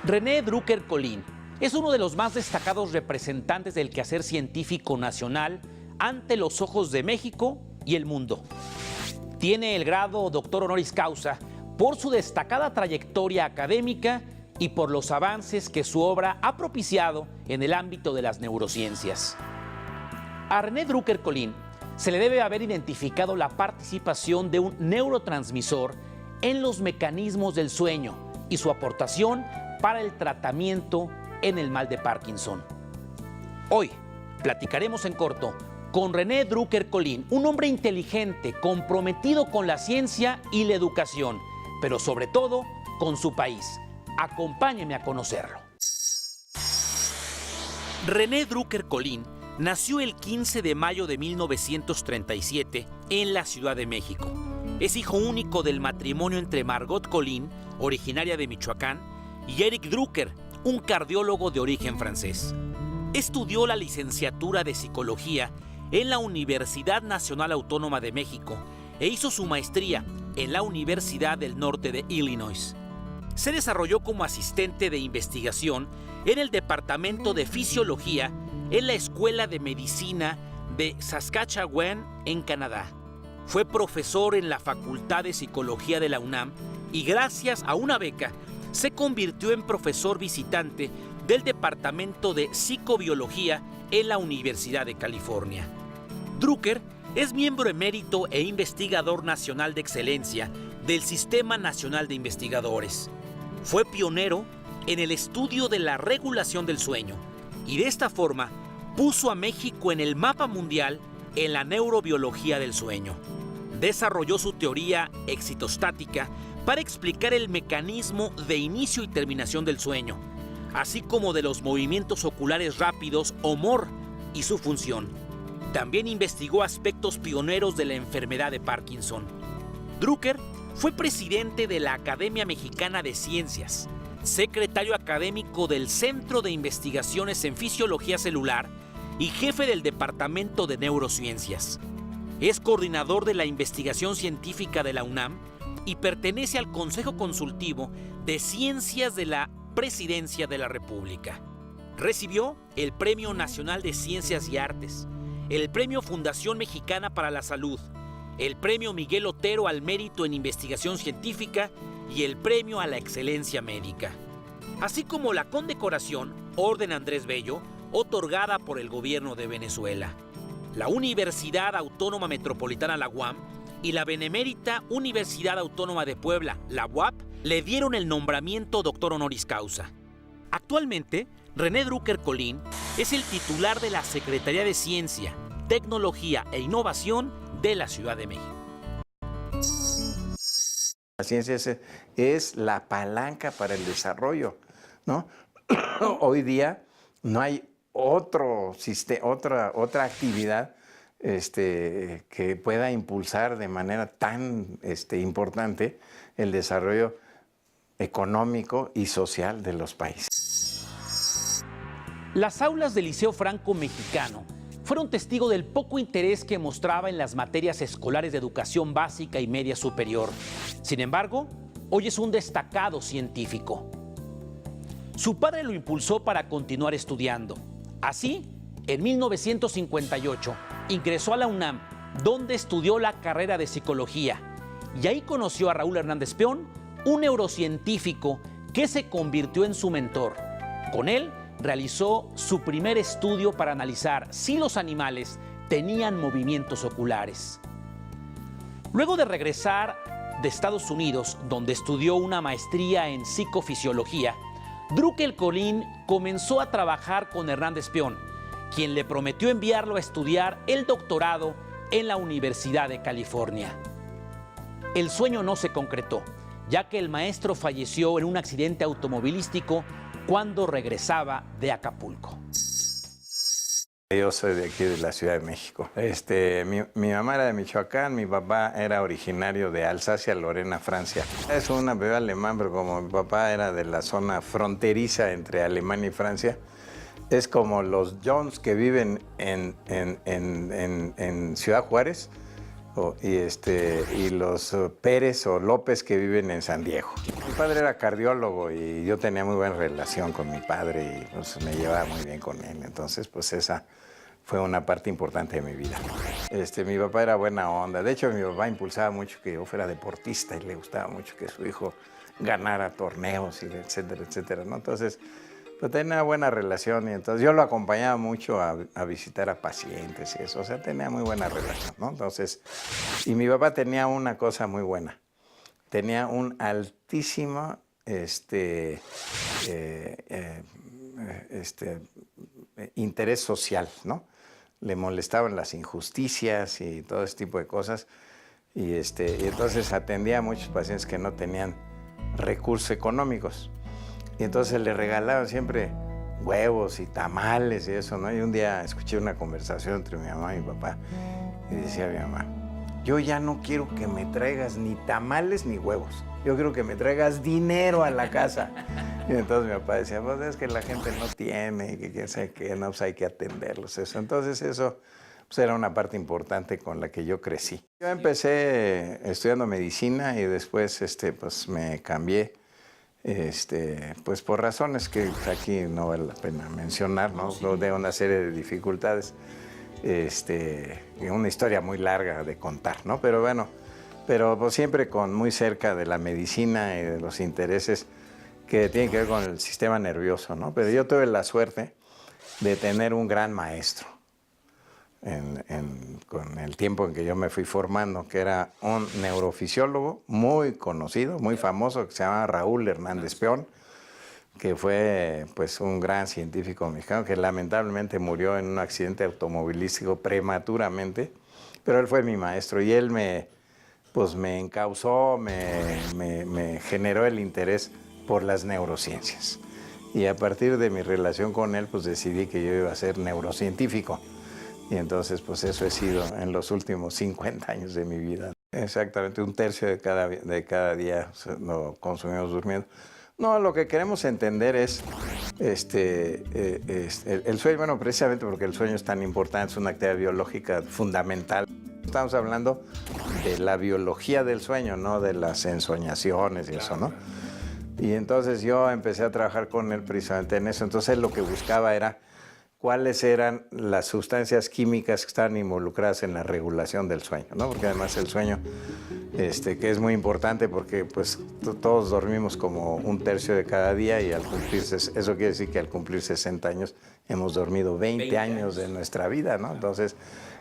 René Drucker-Collin es uno de los más destacados representantes del quehacer científico nacional ante los ojos de México y el mundo. Tiene el grado doctor honoris causa por su destacada trayectoria académica y por los avances que su obra ha propiciado en el ámbito de las neurociencias. A René Drucker-Collin se le debe haber identificado la participación de un neurotransmisor en los mecanismos del sueño y su aportación para el tratamiento en el mal de Parkinson. Hoy platicaremos en corto con René Drucker-Collin, un hombre inteligente, comprometido con la ciencia y la educación, pero sobre todo con su país. Acompáñeme a conocerlo. René Drucker-Collin nació el 15 de mayo de 1937 en la Ciudad de México. Es hijo único del matrimonio entre Margot Collin, originaria de Michoacán, y Eric Drucker, un cardiólogo de origen francés. Estudió la licenciatura de Psicología en la Universidad Nacional Autónoma de México e hizo su maestría en la Universidad del Norte de Illinois. Se desarrolló como asistente de investigación en el Departamento de Fisiología en la Escuela de Medicina de Saskatchewan, en Canadá. Fue profesor en la Facultad de Psicología de la UNAM y gracias a una beca se convirtió en profesor visitante del Departamento de Psicobiología en la Universidad de California. Drucker es miembro emérito e investigador nacional de excelencia del Sistema Nacional de Investigadores. Fue pionero en el estudio de la regulación del sueño y de esta forma puso a México en el mapa mundial en la neurobiología del sueño. Desarrolló su teoría excitostática para explicar el mecanismo de inicio y terminación del sueño, así como de los movimientos oculares rápidos o MOR y su función. También investigó aspectos pioneros de la enfermedad de Parkinson. Drucker fue presidente de la Academia Mexicana de Ciencias, secretario académico del Centro de Investigaciones en Fisiología Celular y jefe del Departamento de Neurociencias. Es coordinador de la investigación científica de la UNAM y pertenece al Consejo Consultivo de Ciencias de la Presidencia de la República. Recibió el Premio Nacional de Ciencias y Artes, el Premio Fundación Mexicana para la Salud, el Premio Miguel Otero al Mérito en Investigación Científica y el Premio a la Excelencia Médica, así como la condecoración Orden Andrés Bello, otorgada por el gobierno de Venezuela. La Universidad Autónoma Metropolitana, la UAM, y la Benemérita Universidad Autónoma de Puebla, la UAP, le dieron el nombramiento doctor honoris causa. Actualmente, René Drucker-Collin es el titular de la Secretaría de Ciencia, Tecnología e Innovación de la Ciudad de México. La ciencia es la palanca para el desarrollo, ¿no? Hoy día no hay otra actividad que pueda impulsar de manera tan importante el desarrollo económico y social de los países. Las aulas del Liceo Franco Mexicano fueron testigo del poco interés que mostraba en las materias escolares de educación básica y media superior. Sin embargo, hoy es un destacado científico. Su padre lo impulsó para continuar estudiando. Así, en 1958, ingresó a la UNAM, donde estudió la carrera de psicología. Y ahí conoció a Raúl Hernández Peón, un neurocientífico que se convirtió en su mentor. Con él, realizó su primer estudio para analizar si los animales tenían movimientos oculares. Luego de regresar de Estados Unidos, donde estudió una maestría en psicofisiología, Drucker-Collin comenzó a trabajar con Hernández Peón, quien le prometió enviarlo a estudiar el doctorado en la Universidad de California. El sueño no se concretó, ya que el maestro falleció en un accidente automovilístico cuando regresaba de Acapulco. Yo soy de aquí, de la Ciudad de México. Mi mamá era de Michoacán, mi papá era originario de Alsacia, Lorena, Francia. Es una bebé alemán, pero como mi papá era de la zona fronteriza entre Alemania y Francia, es como los Jones que viven en Ciudad Juárez y los Pérez o López que viven en San Diego. Mi padre era cardiólogo y yo tenía muy buena relación con mi padre y pues, me llevaba muy bien con él. Entonces, pues esa fue una parte importante de mi vida. Mi papá era buena onda. De hecho, mi papá impulsaba mucho que yo fuera deportista y le gustaba mucho que su hijo ganara torneos, y etcétera, etcétera, ¿no? Entonces, pues tenía una buena relación y entonces yo lo acompañaba mucho a visitar a pacientes y eso. O sea, tenía muy buena relación, ¿no? Entonces, y mi papá tenía una cosa muy buena. Tenía un altísimo interés social, ¿no? Le molestaban las injusticias y todo ese tipo de cosas. Y entonces atendía a muchos pacientes que no tenían recursos económicos. Y entonces le regalaban siempre huevos y tamales y eso, ¿no? Y un día escuché una conversación entre mi mamá y mi papá y decía mi mamá, yo ya no quiero que me traigas ni tamales ni huevos. Yo quiero que me traigas dinero a la casa. Y entonces mi papá decía, pues es que la gente no tiene, que quién sabe qué, no, pues hay que atenderlos. Eso. Entonces eso pues era una parte importante con la que yo crecí. Yo empecé estudiando medicina y después pues me cambié, pues por razones que aquí no vale la pena mencionar, ¿no? De una serie de dificultades. Una historia muy larga de contar, ¿no? Pero bueno, pues siempre muy cerca de la medicina y de los intereses que tienen que ver con el sistema nervioso, ¿no? Pero yo tuve la suerte de tener un gran maestro con el tiempo en que yo me fui formando, que era un neurofisiólogo muy conocido, muy famoso, que se llama Raúl Hernández Peón, que fue pues un gran científico mexicano que lamentablemente murió en un accidente automovilístico prematuramente, pero él fue mi maestro y él me encauzó, me generó el interés por las neurociencias. Y a partir de mi relación con él, pues decidí que yo iba a ser neurocientífico. Y entonces, pues eso he sido en los últimos 50 años de mi vida. Exactamente, un tercio de cada día lo consumimos durmiendo. No, lo que queremos entender es el sueño, bueno, precisamente porque el sueño es tan importante, es una actividad biológica fundamental. Estamos hablando de la biología del sueño, no de las ensoñaciones y eso, ¿no? Y entonces yo empecé a trabajar con él precisamente en eso. Entonces él lo que buscaba era cuáles eran las sustancias químicas que estaban involucradas en la regulación del sueño, ¿no? Porque además el sueño, que es muy importante porque pues todos dormimos como un tercio de cada día y al cumplirse, eso quiere decir que al cumplir 60 años hemos dormido 20 años de nuestra vida, ¿no? Entonces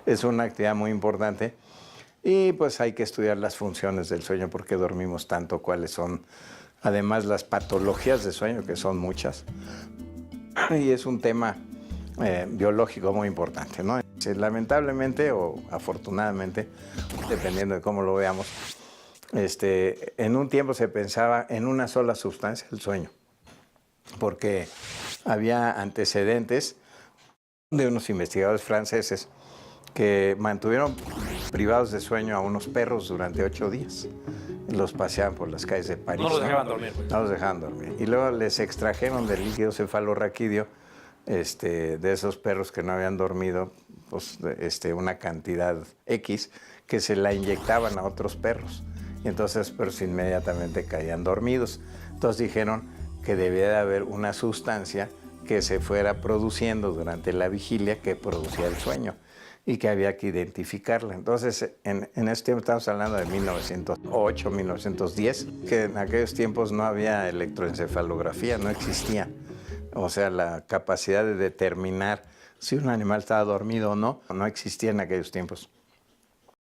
es una actividad muy importante y pues hay que estudiar las funciones del sueño, por qué dormimos tanto, cuáles son además las patologías de sueño, que son muchas, y es un tema biológico muy importante, ¿no? Lamentablemente o afortunadamente, dependiendo de cómo lo veamos, en un tiempo se pensaba en una sola sustancia, el sueño, porque había antecedentes de unos investigadores franceses que mantuvieron privados de sueño a unos perros durante 8 días. Los paseaban por las calles de París. No los dejaban dormir. No los dejaban dormir. Y luego les extrajeron del líquido cefalorraquídeo de esos perros que no habían dormido, pues, una cantidad X que se la inyectaban a otros perros. Y entonces los perros inmediatamente caían dormidos. Entonces dijeron que debía de haber una sustancia que se fuera produciendo durante la vigilia que producía el sueño y que había que identificarla. Entonces, en ese tiempo estamos hablando de 1908, 1910, que en aquellos tiempos no había electroencefalografía, no existía. O sea, la capacidad de determinar si un animal estaba dormido o no, no existía en aquellos tiempos,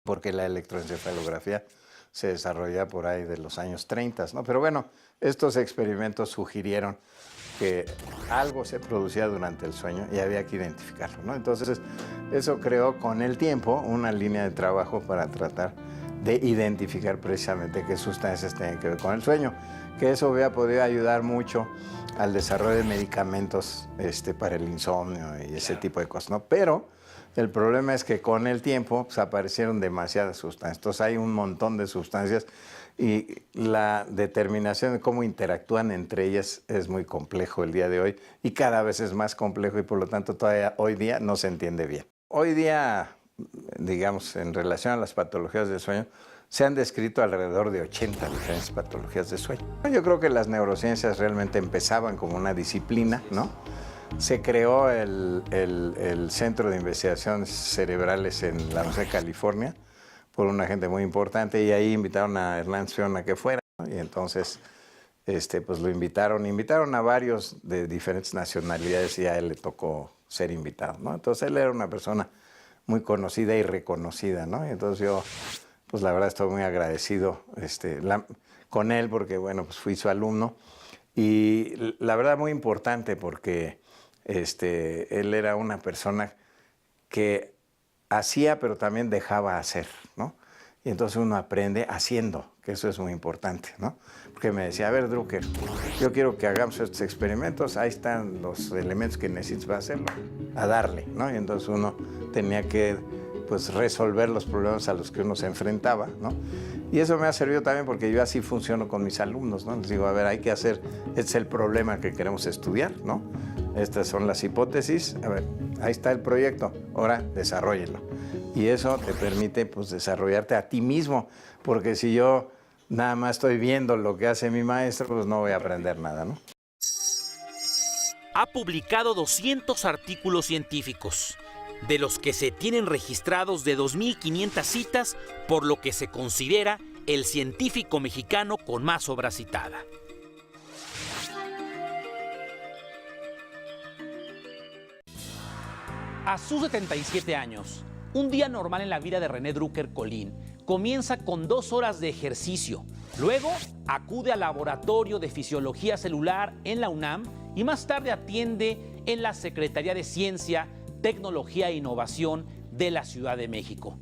porque la electroencefalografía se desarrolla por ahí de los años 30, ¿no? Pero bueno, estos experimentos sugirieron que algo se producía durante el sueño y había que identificarlo, ¿no? Entonces, eso creó con el tiempo una línea de trabajo para tratar de identificar precisamente qué sustancias tienen que ver con el sueño, que eso hubiera podido ayudar mucho al desarrollo de medicamentos para el insomnio y ese tipo de cosas, ¿no? Pero el problema es que con el tiempo pues, aparecieron demasiadas sustancias. Entonces hay un montón de sustancias y la determinación de cómo interactúan entre ellas es muy complejo el día de hoy y cada vez es más complejo y por lo tanto todavía hoy día no se entiende bien. Hoy día digamos, en relación a las patologías del sueño, se han descrito alrededor de 80 diferentes patologías de sueño. Yo creo que las neurociencias realmente empezaban como una disciplina, ¿no? Se creó el Centro de Investigaciones Cerebrales en la Universidad de California por una gente muy importante, y ahí invitaron a Hernán Sion a que fuera, ¿no? Y entonces pues lo invitaron a varios de diferentes nacionalidades, y a él le tocó ser invitado, ¿no? Entonces él era una persona muy conocida y reconocida, ¿no? Y entonces yo, pues la verdad estoy muy agradecido con él, porque bueno, pues fui su alumno, y la verdad muy importante porque él era una persona que hacía, pero también dejaba hacer, ¿no? Y entonces uno aprende haciendo, que eso es muy importante, ¿no? Porque me decía, a ver, Drucker, yo quiero que hagamos estos experimentos, ahí están los elementos que necesitas para hacerlo, a darle, ¿no? Y entonces uno tenía que, pues, resolver los problemas a los que uno se enfrentaba, ¿no? Y eso me ha servido también porque yo así funciono con mis alumnos, ¿no? Les digo, a ver, hay que hacer, este es el problema que queremos estudiar, ¿no? Estas son las hipótesis, a ver, ahí está el proyecto, ahora desarróllenlo. Y eso te permite, pues, desarrollarte a ti mismo, porque si yo nada más estoy viendo lo que hace mi maestro, pues no voy a aprender nada, ¿no? Ha publicado 200 artículos científicos, de los que se tienen registrados de 2.500 citas, por lo que se considera el científico mexicano con más obra citada. A sus 77 años, un día normal en la vida de René Drucker Colín comienza con 2 horas de ejercicio. Luego acude al laboratorio de fisiología celular en la UNAM y más tarde atiende en la Secretaría de Ciencia, Tecnología e Innovación de la Ciudad de México.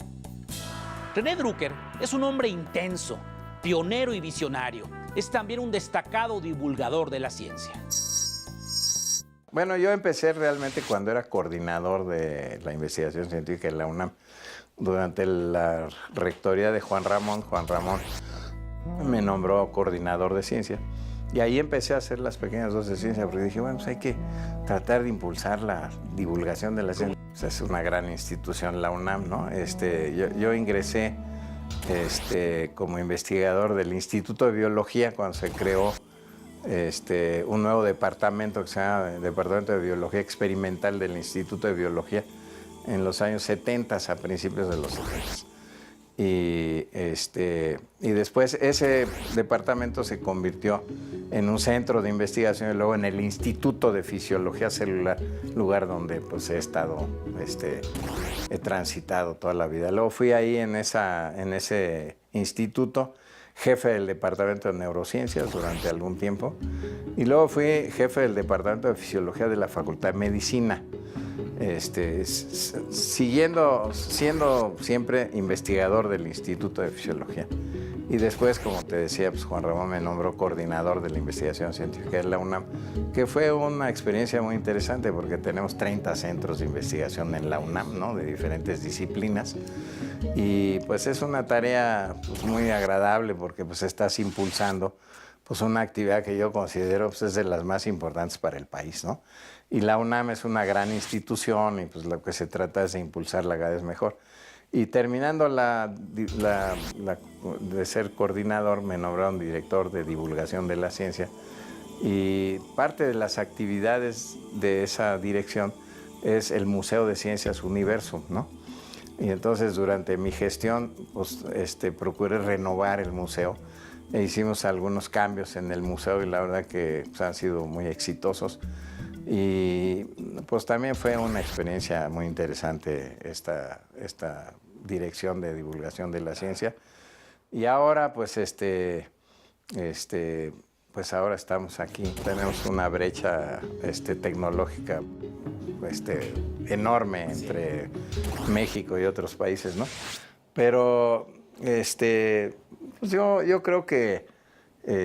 René Drucker es un hombre intenso, pionero y visionario. Es también un destacado divulgador de la ciencia. Bueno, yo empecé realmente cuando era coordinador de la investigación científica en la UNAM, durante la rectoría de Juan Ramón. Juan Ramón me nombró coordinador de ciencia, y ahí empecé a hacer las pequeñas dosis de ciencia, porque dije, bueno, pues hay que tratar de impulsar la divulgación de la ciencia. Pues es una gran institución la UNAM, ¿no? Yo ingresé como investigador del Instituto de Biología cuando se creó un nuevo departamento que se llama Departamento de Biología Experimental del Instituto de Biología en los años 70, a principios de los 70. Y después ese departamento se convirtió en un centro de investigación, y luego en el Instituto de Fisiología Celular, lugar donde pues he estado, he transitado toda la vida. Luego fui ahí en ese instituto, jefe del Departamento de Neurociencias durante algún tiempo, y luego fui jefe del Departamento de Fisiología de la Facultad de Medicina, siendo siempre investigador del Instituto de Fisiología. Y después, como te decía, pues Juan Ramón me nombró coordinador de la investigación científica de la UNAM, que fue una experiencia muy interesante porque tenemos 30 centros de investigación en la UNAM, ¿no? De diferentes disciplinas. Y pues es una tarea, pues, muy agradable, porque pues estás impulsando, pues, una actividad que yo considero, pues, es de las más importantes para el país, ¿no? Y la UNAM es una gran institución, y pues lo que se trata es de impulsarla cada vez mejor. Y terminando de ser coordinador, me nombraron director de divulgación de la ciencia, y parte de las actividades de esa dirección es el Museo de Ciencias Universo, ¿no? Y entonces durante mi gestión, pues, procuré renovar el museo, e hicimos algunos cambios en el museo, y la verdad que, pues, han sido muy exitosos. Y pues también fue una experiencia muy interesante esta dirección de divulgación de la ciencia. Y ahora pues pues ahora estamos aquí. Tenemos una brecha tecnológica enorme entre México y otros países, ¿no? Pero pues yo creo que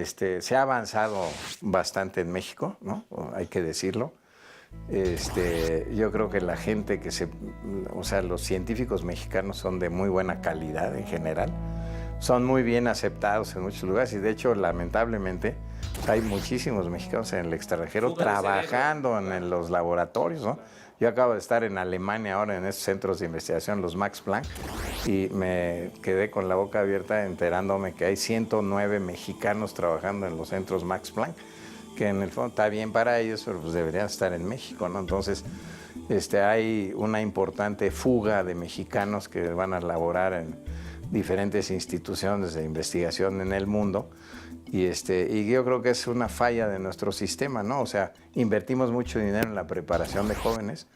se ha avanzado bastante en México, ¿no? Hay que decirlo. Yo creo que la gente los científicos mexicanos son de muy buena calidad en general. Son muy bien aceptados en muchos lugares, y de hecho, lamentablemente, hay muchísimos mexicanos en el extranjero trabajando en los laboratorios, ¿no? Yo acabo de estar en Alemania ahora en estos centros de investigación, los Max Planck, y me quedé con la boca abierta enterándome que hay 109 mexicanos trabajando en los centros Max Planck, que en el fondo está bien para ellos, pero pues deberían estar en México, ¿no? Entonces, hay una importante fuga de mexicanos que van a laborar en diferentes instituciones de investigación en el mundo. Y yo creo que es una falla de nuestro sistema, ¿no? O sea, invertimos mucho dinero en la preparación de jóvenes,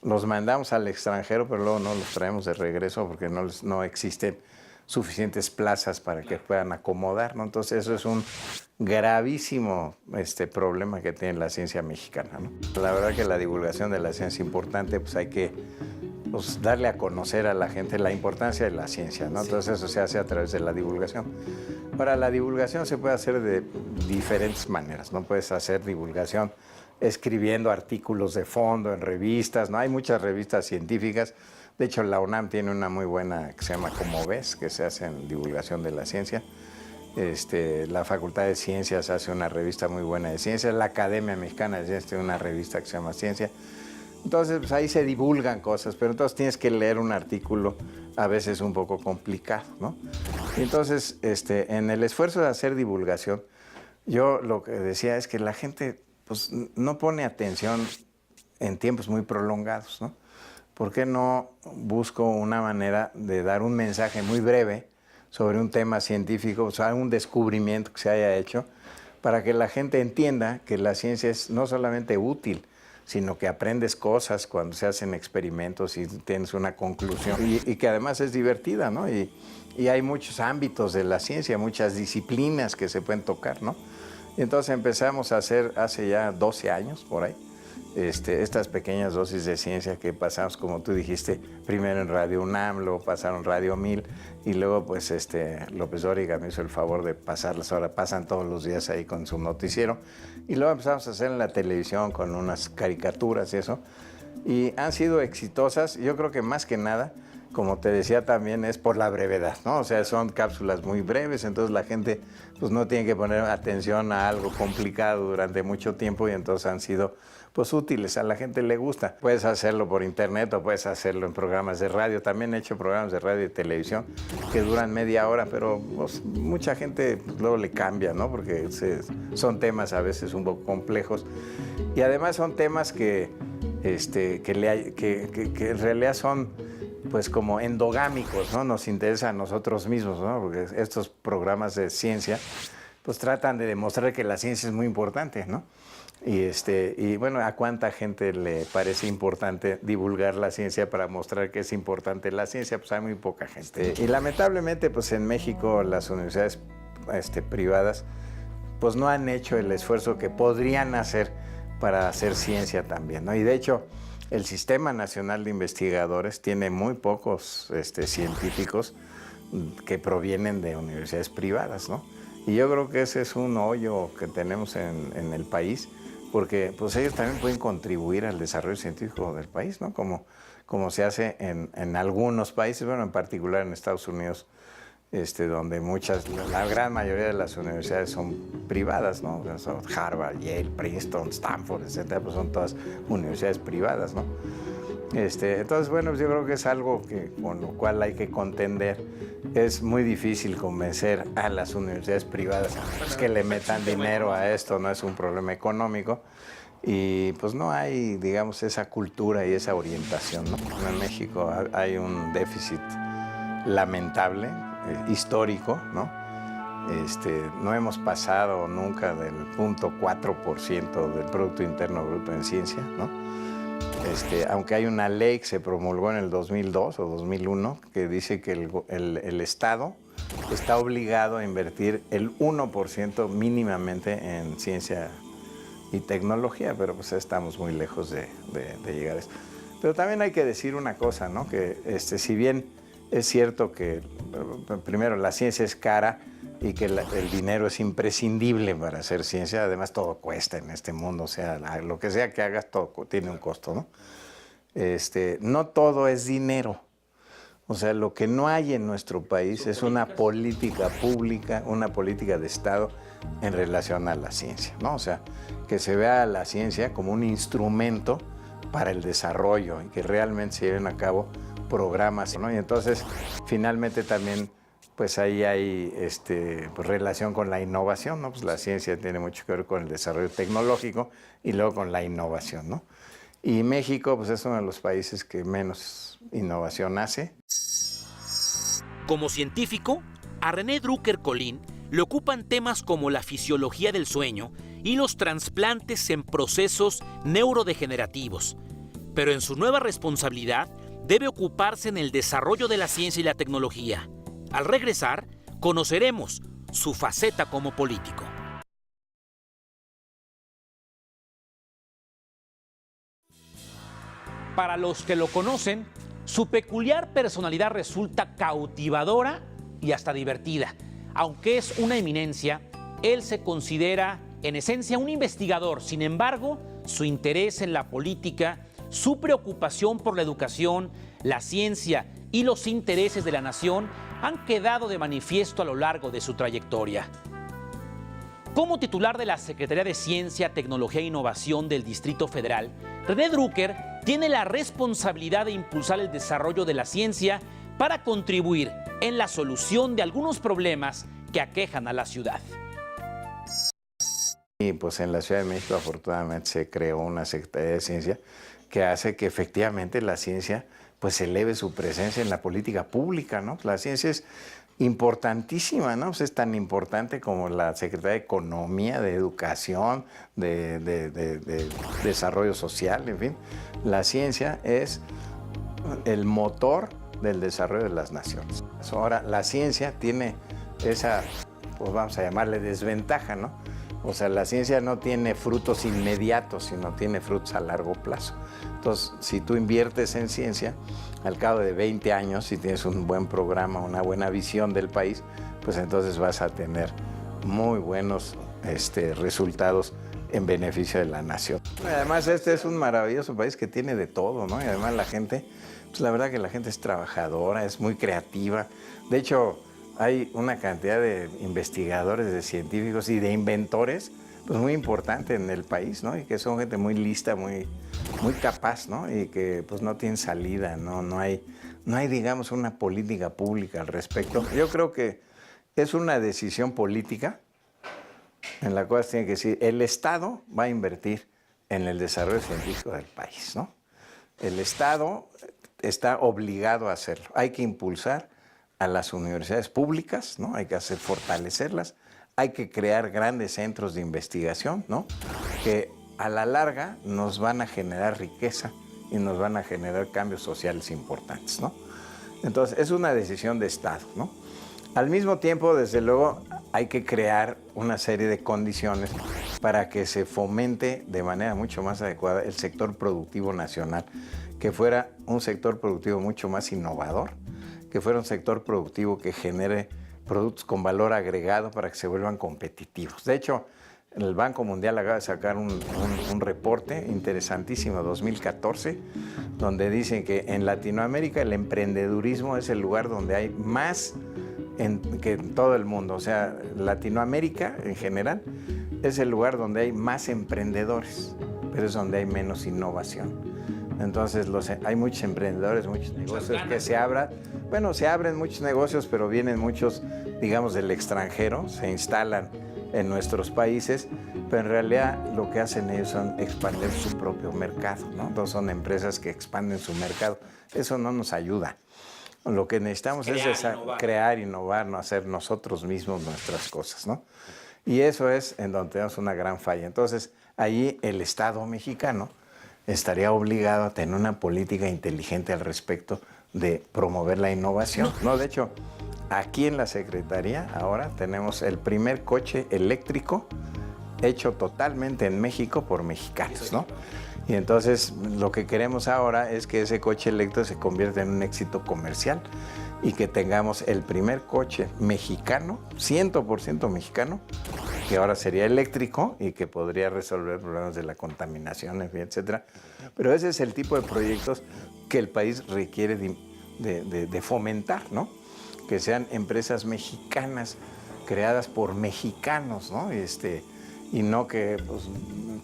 los mandamos al extranjero, pero luego no los traemos de regreso porque no existen suficientes plazas para que puedan acomodar, ¿no? Entonces eso es un gravísimo problema que tiene la ciencia mexicana, ¿no? La verdad que la divulgación de la ciencia es importante, pues hay que darle a conocer a la gente la importancia de la ciencia, ¿no? Entonces eso se hace a través de la divulgación. Ahora, la divulgación se puede hacer de diferentes maneras, ¿no? Puedes hacer divulgación escribiendo artículos de fondo en revistas, ¿no? Hay muchas revistas científicas. De hecho, la UNAM tiene una muy buena que se llama Como Ves, que se hace en divulgación de la ciencia. La Facultad de Ciencias hace una revista muy buena de ciencias. La Academia Mexicana de Ciencias tiene una revista que se llama Ciencia. Entonces, pues ahí se divulgan cosas, pero entonces tienes que leer un artículo a veces un poco complicado, ¿no? Y entonces, en el esfuerzo de hacer divulgación, yo lo que decía es que la gente pues, no pone atención en tiempos muy prolongados, ¿no? ¿Por qué no busco una manera de dar un mensaje muy breve sobre un tema científico, o sea, un descubrimiento que se haya hecho, para que la gente entienda que la ciencia es no solamente útil, sino que aprendes cosas cuando se hacen experimentos y tienes una conclusión y que además es divertida, ¿no? Y hay muchos ámbitos de la ciencia, muchas disciplinas que se pueden tocar, ¿no? Y entonces empezamos a hacer hace ya 12 años por ahí, estas pequeñas dosis de ciencia que pasamos, como tú dijiste, primero en Radio UNAM, luego pasaron Radio 1000 y luego pues López Dóriga me hizo el favor de pasarlas, ahora pasan todos los días ahí con su noticiero y luego empezamos a hacer en la televisión con unas caricaturas y eso, y han sido exitosas. Yo creo que más que nada, como te decía también, es por la brevedad, ¿no? O sea, son cápsulas muy breves, entonces la gente pues no tiene que poner atención a algo complicado durante mucho tiempo y entonces han sido pues útiles, a la gente le gusta. Puedes hacerlo por internet o puedes hacerlo en programas de radio. También he hecho programas de radio y televisión que duran media hora, pero pues, mucha gente pues, luego le cambia, ¿no? Porque son temas a veces un poco complejos y además son temas que en realidad son pues como endogámicos, ¿no? Nos interesa a nosotros mismos, ¿no? Porque estos programas de ciencia pues tratan de demostrar que la ciencia es muy importante, ¿no? Y bueno, ¿a cuánta gente le parece importante divulgar la ciencia para mostrar que es importante la ciencia? Pues hay muy poca gente. Y lamentablemente, pues en México las universidades privadas pues no han hecho el esfuerzo que podrían hacer para hacer ciencia también, ¿no? Y de hecho, el Sistema Nacional de Investigadores tiene muy pocos científicos que provienen de universidades privadas, ¿no? Y yo creo que ese es un hoyo que tenemos en el país, porque pues ellos también pueden contribuir al desarrollo científico del país, ¿no? Como se hace en algunos países, bueno, en particular en Estados Unidos, donde la gran mayoría de las universidades son privadas, ¿no? O sea, son Harvard, Yale, Princeton, Stanford, etcétera, pues son todas universidades privadas, ¿no? Entonces, bueno, pues yo creo que es algo con lo cual hay que contender. Es muy difícil convencer a las universidades privadas pues, que le metan dinero a esto, no es un problema económico. Y pues no hay, digamos, esa cultura y esa orientación, ¿no? En México hay un déficit lamentable, histórico, ¿no? No hemos pasado nunca del 0.4% del Producto Interno Bruto en ciencia, ¿no? Aunque hay una ley que se promulgó en el 2002 o 2001 que dice que el Estado está obligado a invertir el 1% mínimamente en ciencia y tecnología, pero pues estamos muy lejos de llegar a eso. Pero también hay que decir una cosa, ¿no? Que si bien es cierto que, primero, la ciencia es cara y que el dinero es imprescindible para hacer ciencia. Además, todo cuesta en este mundo. O sea, lo que sea que hagas, todo tiene un costo, ¿no? No todo es dinero. O sea, lo que no hay en nuestro país es una política pública, una política de Estado en relación a la ciencia, ¿no? O sea, que se vea a la ciencia como un instrumento para el desarrollo y que realmente se lleven a cabo programas, ¿no? Y entonces, finalmente también, pues ahí hay pues, relación con la innovación, ¿no? Pues la ciencia tiene mucho que ver con el desarrollo tecnológico y luego con la innovación, ¿no? Y México, pues es uno de los países que menos innovación hace. Como científico, a René Drucker Colín le ocupan temas como la fisiología del sueño y los trasplantes en procesos neurodegenerativos. Pero en su nueva responsabilidad debe ocuparse en el desarrollo de la ciencia y la tecnología. Al regresar, conoceremos su faceta como político. Para los que lo conocen, su peculiar personalidad resulta cautivadora y hasta divertida. Aunque es una eminencia, él se considera en esencia un investigador. Sin embargo, su interés en la política, su preocupación por la educación, la ciencia y los intereses de la nación han quedado de manifiesto a lo largo de su trayectoria. Como titular de la Secretaría de Ciencia, Tecnología e Innovación del Distrito Federal, René Drucker tiene la responsabilidad de impulsar el desarrollo de la ciencia para contribuir en la solución de algunos problemas que aquejan a la ciudad. Y pues en la Ciudad de México afortunadamente se creó una Secretaría de Ciencia que hace que efectivamente la ciencia pues eleve su presencia en la política pública, ¿no? La ciencia es importantísima, ¿no? Pues es tan importante como la Secretaría de Economía, de Educación, de Desarrollo Social, en fin. La ciencia es el motor del desarrollo de las naciones. Ahora, la ciencia tiene esa, pues vamos a llamarle desventaja, ¿no? O sea, la ciencia no tiene frutos inmediatos, sino tiene frutos a largo plazo. Entonces, si tú inviertes en ciencia, al cabo de 20 años, si tienes un buen programa, una buena visión del país, pues entonces vas a tener muy buenos resultados en beneficio de la nación. Además, este es un maravilloso país que tiene de todo, ¿no? Y además la gente, pues la verdad que la gente es trabajadora, es muy creativa. De hecho, hay una cantidad de investigadores, de científicos y de inventores pues muy importante en el país, ¿no? Y que son gente muy lista, muy capaz, ¿no? Y que pues no tienen salida, no hay, digamos, una política pública al respecto. Yo creo que es una decisión política en la cual se tiene que decir, el Estado va a invertir en el desarrollo científico del país, ¿no? El Estado está obligado a hacerlo. Hay que impulsar a las universidades públicas, ¿no? Hay que fortalecerlas, hay que crear grandes centros de investigación, ¿no? Que a la larga nos van a generar riqueza y nos van a generar cambios sociales importantes, ¿no? Entonces, es una decisión de Estado, ¿no? Al mismo tiempo, desde luego, hay que crear una serie de condiciones para que se fomente de manera mucho más adecuada el sector productivo nacional, que fuera un sector productivo mucho más innovador, que fuera un sector productivo que genere productos con valor agregado para que se vuelvan competitivos. De hecho, el Banco Mundial acaba de sacar un reporte interesantísimo, 2014, donde dicen que en Latinoamérica el emprendedurismo es el lugar donde hay más que en todo el mundo. O sea, Latinoamérica en general es el lugar donde hay más emprendedores, pero es donde hay menos innovación. Entonces hay muchos emprendedores, muchos negocios que se abran. Bueno, se abren muchos negocios, pero vienen muchos, digamos, del extranjero, se instalan en nuestros países, pero en realidad lo que hacen ellos son expandir su propio mercado, ¿no? Entonces son empresas que expanden su mercado. Eso no nos ayuda. Lo que necesitamos es crear, innovar, no hacer nosotros mismos nuestras cosas, ¿no? Y eso es en donde tenemos una gran falla. Entonces, ahí el Estado mexicano estaría obligado a tener una política inteligente al respecto de promover la innovación. No, de hecho, aquí en la Secretaría ahora tenemos el primer coche eléctrico hecho totalmente en México por mexicanos, ¿no? Y entonces lo que queremos ahora es que ese coche eléctrico se convierta en un éxito comercial y que tengamos el primer coche mexicano, 100% mexicano, que ahora sería eléctrico y que podría resolver problemas de la contaminación, etcétera. Pero ese es el tipo de proyectos que el país requiere de fomentar, ¿no? Que sean empresas mexicanas creadas por mexicanos, ¿no? y no que pues,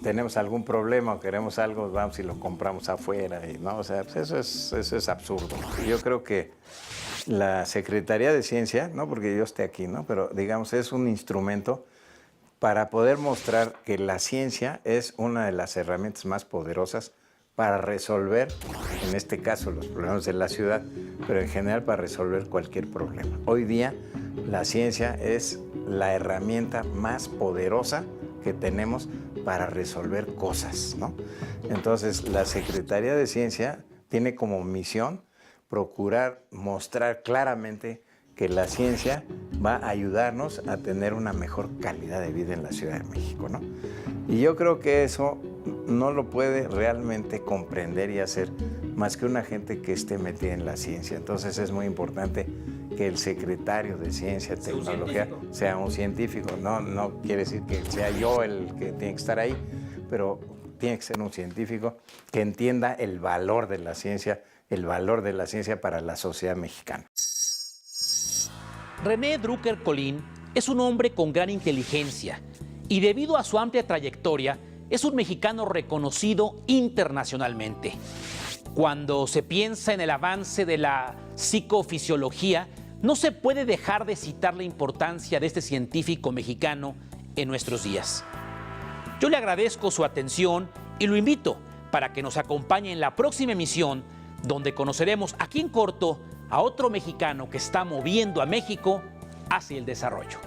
tenemos algún problema o queremos algo, vamos y lo compramos afuera. Y, ¿no? O sea, pues eso es absurdo. Yo creo que la Secretaría de Ciencia, no porque yo esté aquí, ¿no? Pero digamos es un instrumento para poder mostrar que la ciencia es una de las herramientas más poderosas para resolver, en este caso, los problemas de la ciudad, pero en general para resolver cualquier problema. Hoy día la ciencia es la herramienta más poderosa que tenemos para resolver cosas, ¿no? Entonces, la Secretaría de Ciencia tiene como misión procurar mostrar claramente que la ciencia va a ayudarnos a tener una mejor calidad de vida en la Ciudad de México, ¿no? Y yo creo que eso no lo puede realmente comprender y hacer más que una gente que esté metida en la ciencia. Entonces es muy importante que el secretario de Ciencia y Tecnología sea un científico. No quiere decir que sea yo el que tiene que estar ahí, pero tiene que ser un científico que entienda el valor de la ciencia para la sociedad mexicana. René Drucker Colín es un hombre con gran inteligencia y debido a su amplia trayectoria es un mexicano reconocido internacionalmente. Cuando se piensa en el avance de la psicofisiología, no se puede dejar de citar la importancia de este científico mexicano en nuestros días. Yo le agradezco su atención y lo invito para que nos acompañe en la próxima emisión, donde conoceremos aquí en corto a otro mexicano que está moviendo a México hacia el desarrollo.